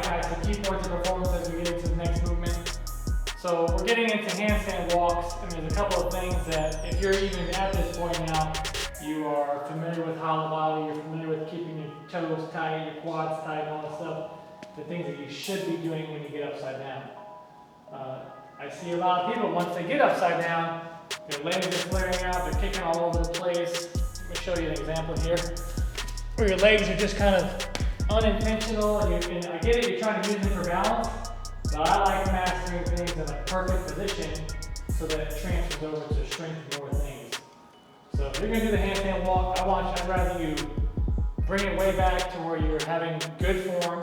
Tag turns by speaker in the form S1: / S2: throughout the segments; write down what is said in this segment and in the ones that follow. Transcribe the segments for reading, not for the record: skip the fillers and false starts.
S1: guys, the key points of performance as we get into the next movement. So we're getting into handstand walks, and there's a couple of things that if you're even at this point now, you are familiar with hollow body, you're familiar with keeping your toes tight, your quads tight, and all that stuff. The things that you should be doing when you get upside down. I see a lot of people, once they get upside down, their legs are flaring out, they're kicking all over the place. Let me show you an example here. Where your legs are just kind of unintentional, and I get it, you're trying to use them for balance, but I like mastering things in a perfect position so that it transfers over to strength and more things. So if you're going to do the handstand walk, I'd rather you bring it way back to where you're having good form,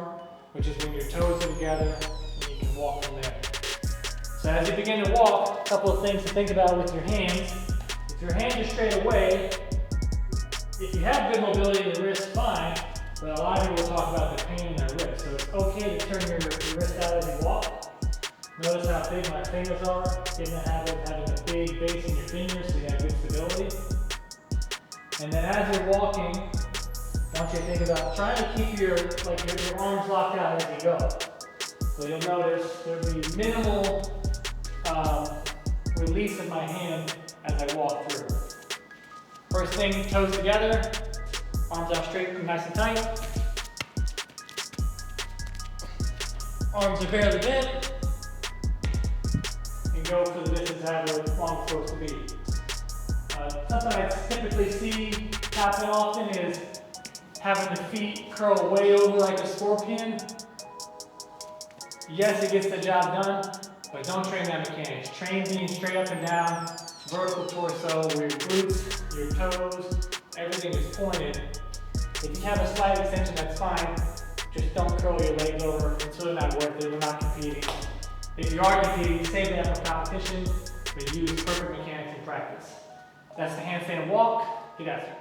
S1: which is when your toes are together and you can walk from there. So as you begin to walk, a couple of things to think about with your hands. If your hands are straight away, if you have good mobility in the wrist, fine, but a lot of people will talk about the pain in their wrist. So it's okay to turn your wrist out as you walk. Notice how big my fingers are. Get in the habit of having a big base in your fingers so you have good stability. And then as you're walking, I want you to think about trying to keep your arms locked out as you go. So you'll notice there'll be minimal release of my hand as I walk through. First thing, toes together, arms out straight and nice and tight. Arms are barely bent. And go for the distance however long it's supposed to be. Something I typically see happen often is having the feet curl way over like a scorpion. Yes, it gets the job done, but don't train that mechanics. Train being straight up and down, vertical torso, where your glutes, your toes, everything is pointed. If you have a slight extension, that's fine. Just don't curl your legs over until they're not worth it. We're not competing. If you are competing, save that for competition, but use perfect mechanics in practice. That's the handstand walk. Get after it.